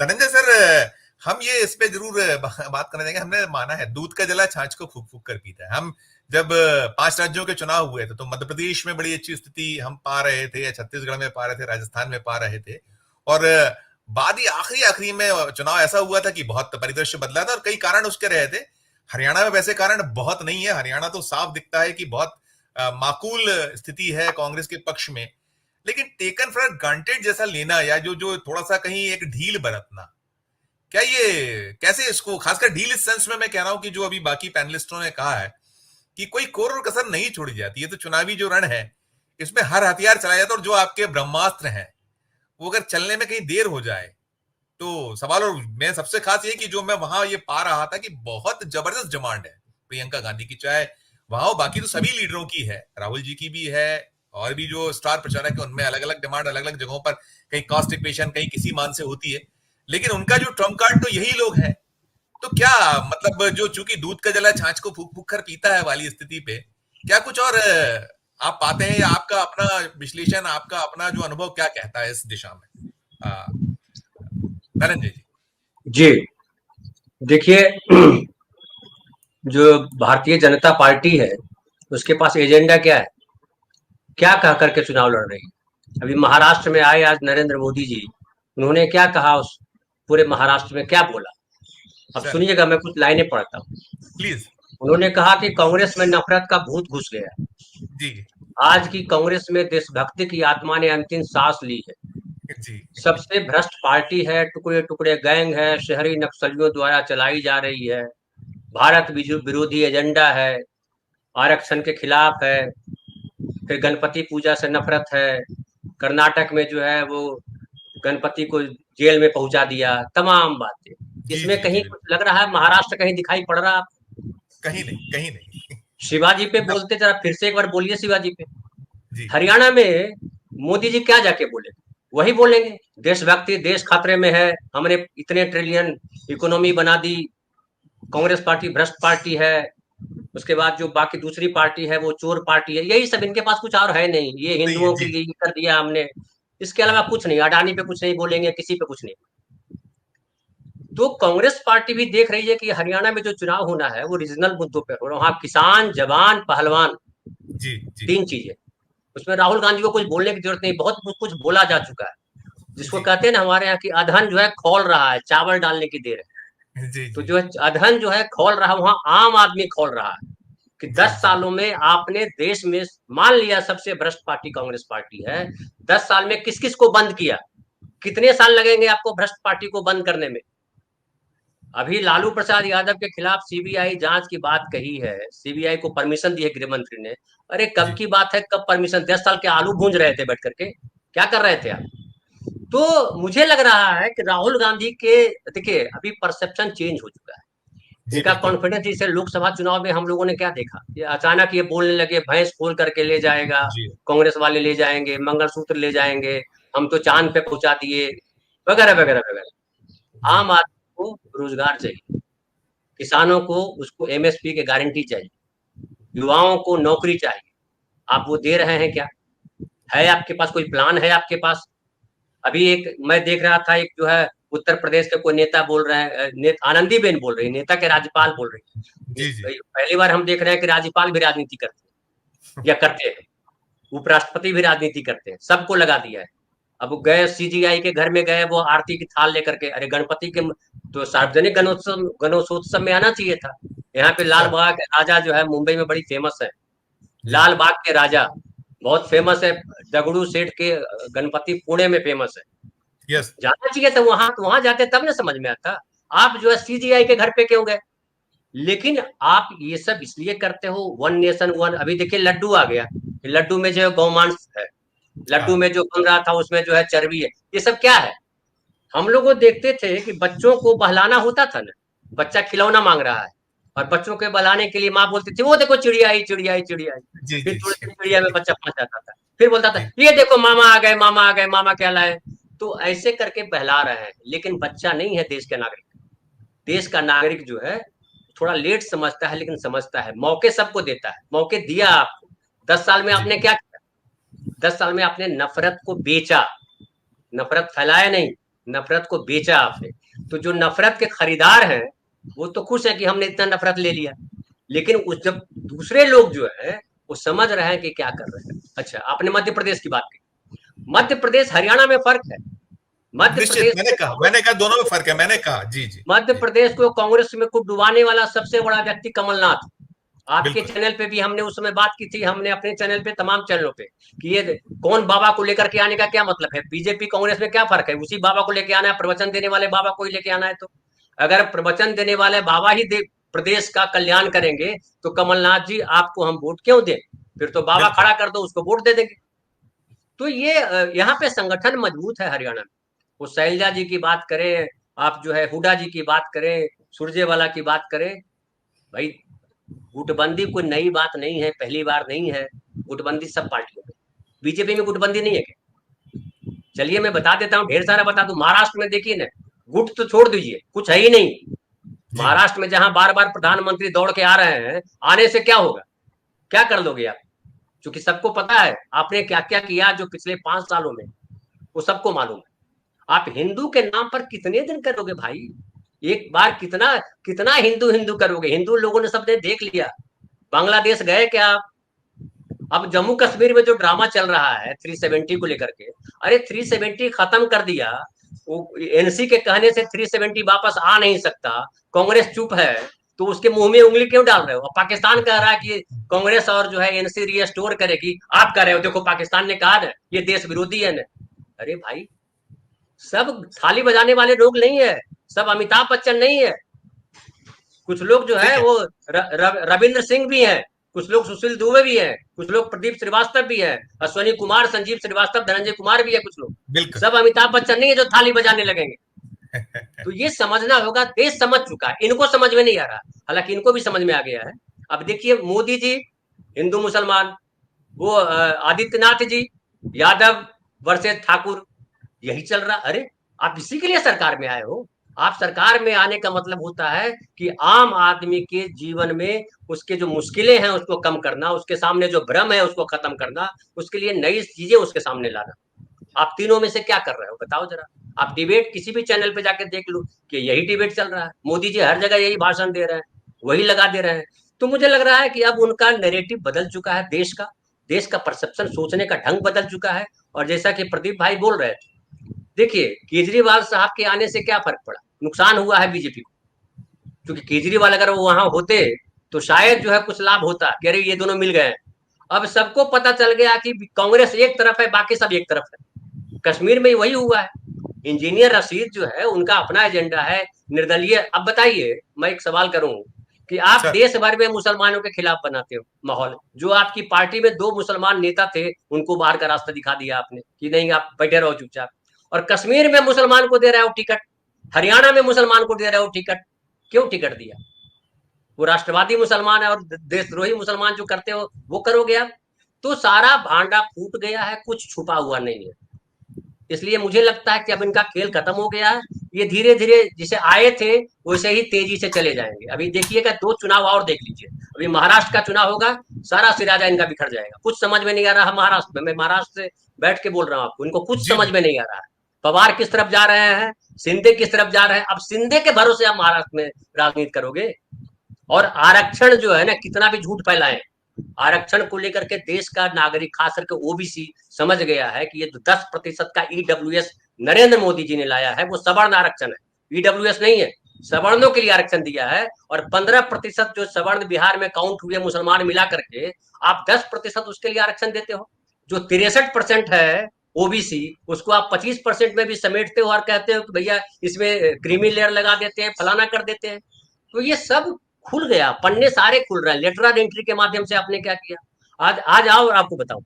Dhananjay sir, हम ये इस पे जरूर बात करने देंगे। हमने माना है दूध का जला छाछ को फूक फूक कर पीता है। हम जब 5 राज्यों के चुनाव हुए थे तो मध्य प्रदेश में बड़ी अच्छी स्थिति हम पा रहे थे, छत्तीसगढ़ में पा रहे थे, राजस्थान में पा रहे थे। और बाद ही आखिरी आखिरी में चुनाव ऐसा हुआ था कि बहुत परिदृश्य बदला था और कई कारण उसके रहे थे। हरियाणा में वैसे कारण बहुत नहीं है। हरियाणा तो साफ दिखता है कि बहुत माकूल स्थिति है कांग्रेस के पक्ष में। लेकिन टेकन फॉर ग्रांटेड जैसा लेना या जो जो थोड़ा सा कहीं एक ढील बरतना, क्या ये कैसे इसको, खासकर ढील इस सेंस में मैं कह रहा हूं कि जो अभी बाकी पैनलिस्टों ने कहा है कि कोई कोर और कसर नहीं छोड़ी जाती है, तो चुनावी जो रण है इसमें हर हथियार चलाया जाता है और जो आपके ब्रह्मास्त्र हैं वो अगर चलने में कहीं देर हो जाए तो सवाल। और मैं सबसे खास ये कि जो मैं वहां ये पा रहा था कि बहुत जबरदस्त डिमांड है प्रियंका गांधी की, चाहे वहां बाकी तो सभी लीडरों की है, राहुल जी की भी है, और भी जो स्टार प्रचारक है उनमें अलग अलग डिमांड अलग अलग जगहों पर, कहीं कॉस्ट इक्वेशन कहीं किसी मान से होती है। लेकिन उनका जो ट्रम्प कार्ड तो यही लोग हैं। तो क्या मतलब जो चूंकि दूध का जला छाछ को फूक फूक कर पीता है वाली स्थिति पे क्या कुछ और आप पाते हैं, या आपका अपना विश्लेषण, आपका अपना जो अनुभव क्या कहता है इस दिशा में, धनंजय जी? जी, देखिए, जो भारतीय जनता पार्टी है उसके पास एजेंडा क्या है, क्या कह करके चुनाव लड़ रही है। अभी महाराष्ट्र में आए आज नरेंद्र मोदी जी, उन्होंने क्या कहा, उस पूरे महाराष्ट्र में क्या बोला। अब सर सुनिएगा, मैं कुछ लाइनें पढ़ता हूँ। प्लीज। उन्होंने कहा कि कांग्रेस में नफरत का भूत घुस गया। जी आज की कांग्रेस में देशभक्ति की आत्मा ने अंतिम सांस ली है। जी सबसे भ्रष्ट पार्टी है, टुकड़े टुकड़े गैंग है, शहरी नक्सलियों द्वारा चलाई जा रही है, भारत विरोधी एजेंडा है, आरक्षण के खिलाफ है, फिर गणपति पूजा से नफरत है, कर्नाटक में जो है वो गणपति को जेल में पहुंचा दिया, तमाम बातें। जी इसमें जी जी कहीं कुछ बिल्कुल। लग रहा है महाराष्ट्र कहीं दिखाई पड़ रहा है आपको? कहीं नहीं, कहीं नहीं। शिवाजी पे मतलब बोलते, जरा फिर से एक बार बोलिए शिवाजी पे। जी हरियाणा में मोदी जी क्या जाके बोले, वही बोलेंगे, देशभक्ति, देश खतरे में है, हमने इतने ट्रिलियन इकोनॉमी बना दी, कांग्रेस पार्टी भ्रष्ट पार्टी है, उसके बाद जो बाकी दूसरी पार्टी है वो चोर पार्टी है, यही सब इनके पास, कुछ और है नहीं, ये नहीं है। हिंदुओं के जी लिए ये कर दिया हमने, इसके अलावा जी कुछ नहीं, अडानी पे कुछ नहीं बोलेंगे, किसी पे कुछ नहीं। तो कांग्रेस पार्टी भी देख रही है कि हरियाणा में जो चुनाव होना है वो रीजनल मुद्दों पर हो रहा है, वहां किसान, जवान, पहलवान, जी जी तीन चीजें। उसमें राहुल गांधी को कुछ बोलने की जरूरत नहीं, बहुत कुछ बोला जा चुका है। जिसको जी कहते हैं ना हमारे यहाँ की अधन जो है खोल रहा है, चावल डालने की देर है। जी तो जी जो है अधन जो है खोल रहा है, वहां आम आदमी खोल रहा है कि जी 10 जी सालों में आपने देश में, मान लिया सबसे भ्रष्ट पार्टी कांग्रेस पार्टी है, 10 साल में किस किस को बंद किया, कितने साल लगेंगे आपको भ्रष्ट पार्टी को बंद करने में? अभी लालू प्रसाद यादव के खिलाफ सीबीआई जांच की बात कही है, सीबीआई को परमिशन दी है गृह मंत्री ने। अरे कब जी की बात है, कब परमिशन? 10 साल के आलू भूंज रहे थे बैठ करके, क्या कर रहे थे आप? तो मुझे लग रहा है कि राहुल गांधी के, देखिए अभी परसेप्शन चेंज हो चुका है, जी इनका बिल्कुल। कॉन्फिडेंस। जैसे लोकसभा चुनाव में हम लोगों ने क्या देखा, ये अचानक ये बोलने लगे भैंस खोल करके ले जाएगा, जी कांग्रेस वाले ले जाएंगे, मंगलसूत्र ले जाएंगे, हम तो चांद पे पहुंचा दिए, वगैरह वगैरह वगैरह। जी आम आदमी को रोजगार चाहिए, किसानों को उसको एमएसपी की गारंटी चाहिए, युवाओं को नौकरी चाहिए। आप वो दे रहे हैं क्या? है आपके पास कोई प्लान? है आपके पास? अभी एक मैं देख रहा था, एक जो है उत्तर प्रदेश के कोई नेता बोल रहे हैं, आनंदीबेन बोल रही है, नेता के राज्यपाल बोल रही जी जी है, पहली बार हम देख रहे हैं कि राज्यपाल भी राजनीति करते हैं या करते हैं, उपराष्ट्रपति भी राजनीति करते हैं, सबको लगा दिया है। अब वो गए सीजीआई के घर में गए, वो आरती की थाल लेकर के, अरे गणपति के तो सार्वजनिक गणेशोत्सव में आना चाहिए था। यहाँ पे लाल सर। बाग राजा जो है मुंबई में बड़ी फेमस है, जी लाल बाग के राजा बहुत फेमस है, दगड़ू सेठ के गणपति पुणे में फेमस है। यस। जाना चाहिए था वहां, तो वहां जाते तब ना समझ में आता। आप जो है सीजीआई के घर पे क्यों गए? लेकिन आप ये सब इसलिए करते हो, वन नेशन वन, अभी देखिए लड्डू आ गया, लड्डू में जो है गौमांस है, लड्डू हाँ में जो बन रहा था उसमें जो है चर्बी है, ये सब क्या है? हम लोग वो देखते थे कि बच्चों को बहलाना होता था ना, बच्चा खिलौना मांग रहा है और बच्चों के बहलाने के लिए माँ बोलती थी वो देखो चिड़िया आई, चिड़िया आई, चिड़िया आई। जी फिर जी थोड़ी जी देर चिड़िया में बच्चा फंस जाता था, फिर बोलता था जी ये देखो मामा आ गए, मामा आ गए, मामा क्या लाए। तो ऐसे करके बहला रहे हैं, लेकिन बच्चा नहीं है देश के नागरिक। देश का नागरिक जो है थोड़ा लेट समझता है, लेकिन समझता है, मौके सबको देता है, मौके दिया आपको। 10 साल में जी आपने क्या किया? 10 साल में आपने नफरत को बेचा, नफरत फैलाया नहीं, नफरत को बेचा आपने। तो जो नफरत के खरीदार हैं वो तो खुश है कि हमने इतना नफरत ले लिया, लेकिन उस जब दूसरे लोग जो है वो समझ रहे हैं कि क्या कर रहे हैं। अच्छा, आपने मध्य प्रदेश की बात की, मध्य प्रदेश हरियाणा में फर्क है। मध्य निश्चित, प्रदेश को मैंने कहा दोनों में फर्क है, मैंने कहा जी जी मध्य जी। प्रदेश को कांग्रेस में को डुबाने वाला सबसे बड़ा व्यक्ति कमलनाथ। आपके बिल्कुल चैनल पे भी हमने उस समय बात की थी, हमने अपने चैनल पे तमाम चैनलों पे कि ये कौन बाबा को लेकर के आने का क्या मतलब है, बीजेपी कांग्रेस में क्या फर्क है, उसी बाबा को लेके आना है, प्रवचन देने वाले बाबा को ही लेके आना है। तो अगर प्रवचन देने वाले बाबा ही प्रदेश का कल्याण करेंगे तो कमलनाथ जी आपको हम वोट क्यों दें, फिर तो बाबा बिल्कुल। खड़ा कर दो उसको वोट दे देंगे। तो ये यहाँ पे संगठन मजबूत है हरियाणा में। वो शैलजा जी की बात करें, आप जो है हुडा जी की बात करें, सुरजेवाला की बात करें, भाई गुटबंदी कोई नई बात नहीं है, पहली बार नहीं है। गुटबंदी सब पार्टियों में, बीजेपी में गुटबंदी नहीं है क्या? चलिए मैं बता देता हूँ, ढेर सारा बता दूं। महाराष्ट्र में देखिए ना, गुट तो छोड़ दीजिए, कुछ है ही नहीं। जी महाराष्ट्र में जहां बार बार प्रधानमंत्री दौड़ के आ रहे हैं, आने से क्या होगा, क्या कर लोगे आप? क्योंकि सबको पता है आपने क्या क्या किया जो पिछले 5 सालों में, वो सबको मालूम है। आप हिंदू के नाम पर कितने दिन करोगे भाई? एक बार कितना कितना हिंदू हिंदू करोगे? हिंदू लोगों ने सबने देख लिया। बांग्लादेश गए क्या आप? अब जम्मू कश्मीर में जो ड्रामा चल रहा है 370 को लेकर के, अरे 370 खत्म कर दिया, वो एनसी के कहने से 370 वापस आ नहीं सकता, कांग्रेस चुप है, तो उसके मुंह में उंगली क्यों डाल रहे हो? पाकिस्तान कह रहा है कि कांग्रेस और जो है एनसी रिस्टोर करेगी, आप कह रहे हो देखो पाकिस्तान ने कहा ना ये देश विरोधी है ना। अरे भाई, सब थाली बजाने वाले लोग नहीं है, सब अमिताभ बच्चन नहीं है। कुछ लोग जो है ठीक है। वो रविंद्र सिंह भी हैं, कुछ लोग सुशील दुबे भी हैं, कुछ लोग प्रदीप श्रीवास्तव भी है, अश्वनी कुमार, संजीव श्रीवास्तव, धनंजय कुमार भी है, कुछ लोग। बिल्कुल। सब अमिताभ बच्चन नहीं है जो थाली बजाने लगेंगे। तो ये समझना होगा, देश समझ चुका है, इनको समझ में नहीं आ रहा, हालांकि इनको भी समझ में आ गया है। अब देखिए मोदी जी हिंदू मुसलमान, वो आदित्यनाथ जी यादव वर्सेस ठाकुर, यही चल रहा। अरे आप इसी के लिए सरकार में आए हो? आप सरकार में आने का मतलब होता है कि आम आदमी के जीवन में उसके जो मुश्किलें हैं उसको कम करना, उसके सामने जो भ्रम है उसको खत्म करना, उसके लिए नई चीजें उसके सामने लाना। आप तीनों में से क्या कर रहे हो बताओ जरा। आप डिबेट किसी भी चैनल पे जाके देख लो कि यही डिबेट चल रहा है, मोदी जी हर जगह यही भाषण दे रहे हैं, वही लगा दे रहे हैं। तो मुझे लग रहा है कि अब उनका नैरेटिव बदल चुका है, देश का परसेप्शन, सोचने का ढंग बदल चुका है। और जैसा कि प्रदीप भाई बोल रहे थे, देखिए केजरीवाल साहब के आने से क्या फर्क पड़ा, नुकसान हुआ है बीजेपी को। क्योंकि केजरीवाल अगर वो वहां होते तो शायद जो है कुछ लाभ होता कि अरे ये दोनों मिल गए। अब सबको पता चल गया कि कांग्रेस एक तरफ है, बाकी सब एक तरफ है। कश्मीर में वही हुआ है। इंजीनियर रशीद जो है उनका अपना एजेंडा है, निर्दलीय। अब बताइए, मैं एक सवाल करूं कि आप अच्छा। देश भर में मुसलमानों के खिलाफ बनाते हो माहौल, जो आपकी पार्टी में 2 मुसलमान नेता थे उनको बाहर का रास्ता दिखा दिया आपने कि नहीं आप बैठे रहो चुपचाप। और कश्मीर में मुसलमान को दे रहे हो टिकट, हरियाणा में मुसलमान को दे रहे हो टिकट, क्यों टिकट दिया? वो राष्ट्रवादी मुसलमान है और देशद्रोही मुसलमान जो करते हो वो करोगे आप। तो सारा भांडा फूट गया है, कुछ छुपा हुआ नहीं है। इसलिए मुझे लगता है कि अब इनका खेल खत्म हो गया है। ये धीरे धीरे जिसे आए थे वैसे ही तेजी से चले जाएंगे। अभी देखिएगा 2 चुनाव और देख लीजिए, अभी महाराष्ट्र का चुनाव होगा, सारा सिराजा इनका बिखर जाएगा। कुछ समझ में नहीं आ रहा महाराष्ट्र में, मैं महाराष्ट्र से बैठ के बोल रहा हूँ आपको, इनको कुछ जी समझ जी। में नहीं आ रहा है। पवार किस तरफ जा रहे हैं, शिंदे किस तरफ जा रहे हैं, अब शिंदे के भरोसे आप महाराष्ट्र में राजनीति करोगे? और आरक्षण जो है ना, कितना भी झूठ फैलाएं, आरक्षण को लेकर के देश का नागरिक खास करके ओबीसी समझ गया है कि ये जो 10% का ईडब्ल्यूएस नरेंद्र मोदी जी ने लाया है वो सवर्ण आरक्षण है, ईडब्ल्यूएस नहीं है। सवर्णों के लिए आरक्षण दिया है, और 15% जो सवर्ण बिहार में काउंट हुए मुसलमान मिला करके आप 10% उसके लिए आरक्षण देते हो। जो 63% है ओबीसी, उसको आप 25% में भी समेटते हो और कहते हो कि भैया इसमें क्रीमी लेयर लगा देते हैं, फलाना कर देते हैं। तो ये सब खुल गया, पन्ने सारे खुल रहे हैं। लेटरल एंट्री के माध्यम से आपने क्या किया? आज आज आओ और आपको बताऊं,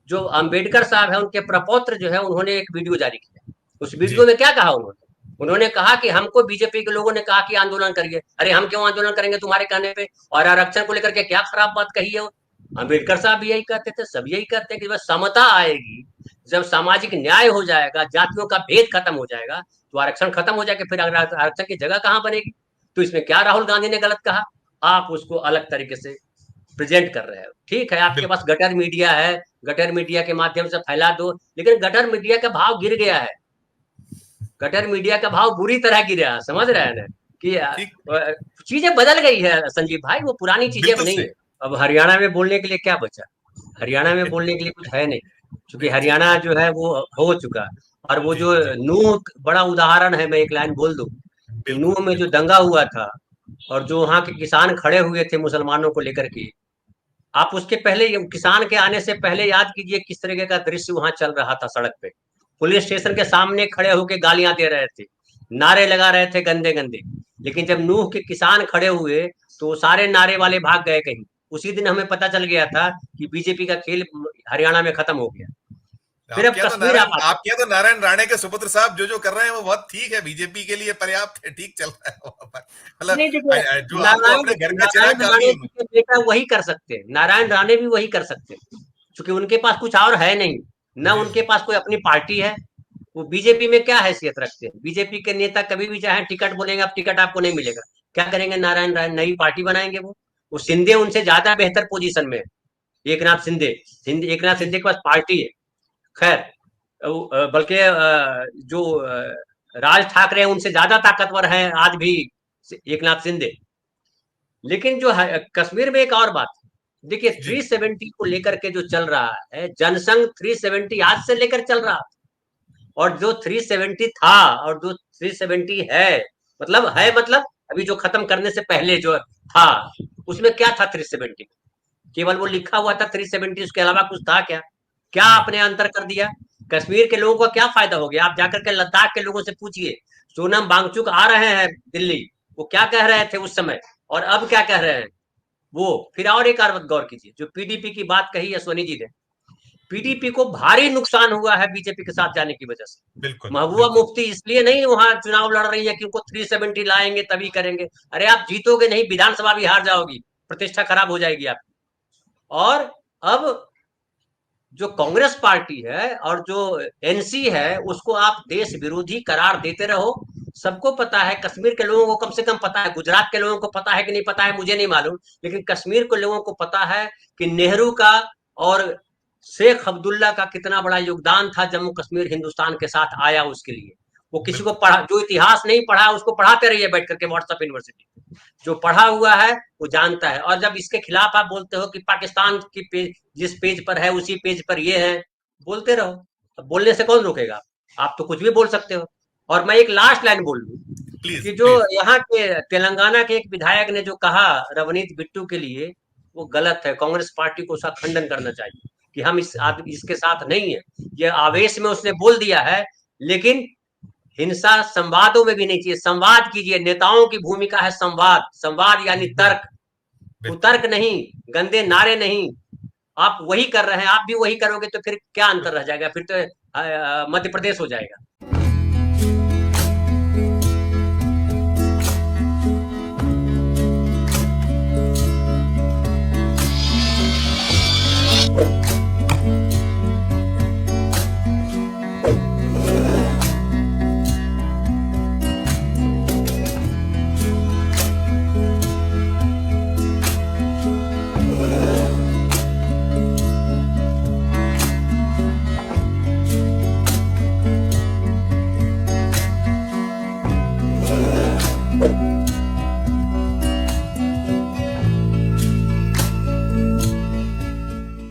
जो अंबेडकर साहब है उनके प्रपौत्र जो है उन्होंने एक वीडियो जारी किया। उस जी वीडियो में क्या कहा उन्होंने? उन्होंने कहा कि हमको बीजेपी के लोगों ने कहा कि आंदोलन करिए। अरे हम क्यों आंदोलन करेंगे तुम्हारे कहने पे? और आरक्षण को लेकर के क्या खराब बात कही है? अंबेडकर साहब भी यही कहते थे, सब यही कहते हैं कि बस समता आएगी, जब सामाजिक न्याय हो जाएगा, जातियों का भेद खत्म हो जाएगा, तो आरक्षण खत्म हो जाएगा, फिर आरक्षण की जगह कहां बनेगी? तो इसमें क्या राहुल गांधी ने गलत कहा? आप उसको अलग तरीके से प्रेजेंट कर रहे हो। ठीक है, आपके पास बिल्कुल। गटर मीडिया है, गटर मीडिया के माध्यम से फैला दो, लेकिन गटर मीडिया का भाव गिर गया है। कटर मीडिया का भाव बुरी तरह गिरा, समझ रहे हैं ना कि ठीक, चीजें बदल गई है संजीव भाई, वो पुरानी चीजें अब बिल्कुल नहीं सही। है। अब हरियाणा में बोलने के लिए क्या बचा? हरियाणा में बोलने के लिए कुछ है नहीं, क्योंकि नहीं, ठीक। हरियाणा जो है वो हो चुका। और वो जी, जो जी। नूह बड़ा उदाहरण है, मैं एक लाइन बोल दूं कि बिल्कुल, नूह में जो बिल्कुल। दंगा हुआ था और जो वहां के किसान खड़े हुए थे मुसलमानों को लेकर के, आप उसके पहले किसान के आने से पहले याद कीजिए किस तरीके का दृश्य वहां चल रहा था सड़क पे। पुलिस स्टेशन के सामने खड़े होकर गालियां दे रहे थे, नारे लगा रहे थे गंदे गंदे। लेकिन जब नूह के किसान खड़े हुए तो सारे नारे वाले भाग गए कहीं। उसी दिन हमें पता चल गया था कि बीजेपी का खेल हरियाणा में खत्म हो गया। फिर अब कश्मीर आप आते आप क्या तो नारायण राणे के सुपुत्र साहब जो कर रहे हैं वो बहुत ठीक है, बीजेपी के लिए पर्याप्त है, ठीक चल रहा है वहां पर। मतलब नहीं, देखिए, जो आपको नारायण अपने घर का चिराग नारायण जला राणे दिए जी उन्होंने। के बेटा वही कर सकते हैं, नारायण राणे भी वही कर सकते हैं, क्योंकि उनके पास कुछ और है नहीं। न जी, उनके जी। पास कोई अपनी पार्टी है। वो बीजेपी में क्या हैसियत रखते हैं? बीजेपी के नेता कभी भी चाहे टिकट बोलेंगे, अब टिकट आपको नहीं मिलेगा, क्या करेंगे? नारायण राणे नई पार्टी बनाएंगे। वो शिंदे उनसे ज्यादा बेहतर पोजीशन में है। एक नाथ शिंदे, एक नाथ जी, शिंदे के पास पार्टी है। खैर, बल्कि जो राज ठाकरे हैं उनसे ज्यादा ताकतवर हैं आज भी एक नाथ शिंदे। लेकिन जो है कश्मीर में एक और बात है। देखिए, जी। 370 को लेकर के जो चल रहा है जनसंघ, 370 आज से लेकर चल रहा, और जो 370 था और जो 370 है, मतलब है, जी, मतलब अभी जो खत्म करने से पहले जो था, उसमें क्या था 370? केवल वो लिखा हुआ था 370, उसके अलावा कुछ था क्या? क्या नहीं। आपने अंतर कर दिया? कश्मीर के लोगों का क्या फायदा हो गया? आप जाकर के लद्दाख के लोगों से पूछिए, सोनम वांगचुक आ रहे हैं दिल्ली, वो क्या कह रहे थे उस समय और अब क्या कह रहे हैं वो। फिर और एक और गौर कीजिए, जो पीडीपी की बात कही अश्वनी जी ने, पीडीपी को भारी नुकसान हुआ है बीजेपी के साथ जाने की वजह से। बिल्कुल, महबूबा बिल्कुल। मुफ्ती इसलिए नहीं वहां चुनाव लड़ रही है कि उनको 370 लाएंगे तभी करेंगे। अरे आप जीतोगे नहीं, विधानसभा भी हार जाओगी, प्रतिष्ठा खराब हो जाएगी आपकी। और अब जो कांग्रेस पार्टी है और जो एनसी है, उसको आप देश विरोधी करार देते रहो। सबको पता है, कश्मीर के लोगों को कम से कम पता है, गुजरात के लोगों को पता है कि नहीं पता है मुझे नहीं मालूम, लेकिन कश्मीर के लोगों को पता है कि नेहरू का और शेख अब्दुल्ला का कितना बड़ा योगदान था जम्मू कश्मीर हिंदुस्तान के साथ आया उसके लिए। वो किसी को बिल्कुल। पढ़ा, जो इतिहास नहीं पढ़ा उसको पढ़ाते रहिए बैठ करके व्हाट्सएप यूनिवर्सिटी। जो पढ़ा हुआ है वो जानता है। और जब इसके खिलाफ आप बोलते हो कि पाकिस्तान की पेज, जिस पेज पर है उसी पेज पर ये है, बोलते रहो। अब बोलने से कौन रोकेगा? आप तो कुछ भी बोल सकते हो। और मैं एक लास्ट लाइन बोल दूं प्लीज, कि जो प्लीज। यहाँ के तेलंगाना के एक विधायक ने जो कहा रवनीत बिट्टू के लिए, वो गलत है। कांग्रेस पार्टी को उसका खंडन करना चाहिए कि हम इस आदमी इसके साथ नहीं है। ये जी, आवेश में उसने बोल दिया है, लेकिन हिंसा संवादों में भी नहीं चाहिए। संवाद कीजिए, नेताओं की भूमिका है संवाद, संवाद यानी बिल्कुल, तर्क, बिल्कुल। कुतर्क नहीं, गंदे नारे नहीं। आप वही कर रहे हैं, आप भी वही करोगे तो फिर क्या अंतर रह जाएगा? फिर तो मध्य प्रदेश हो जाएगा।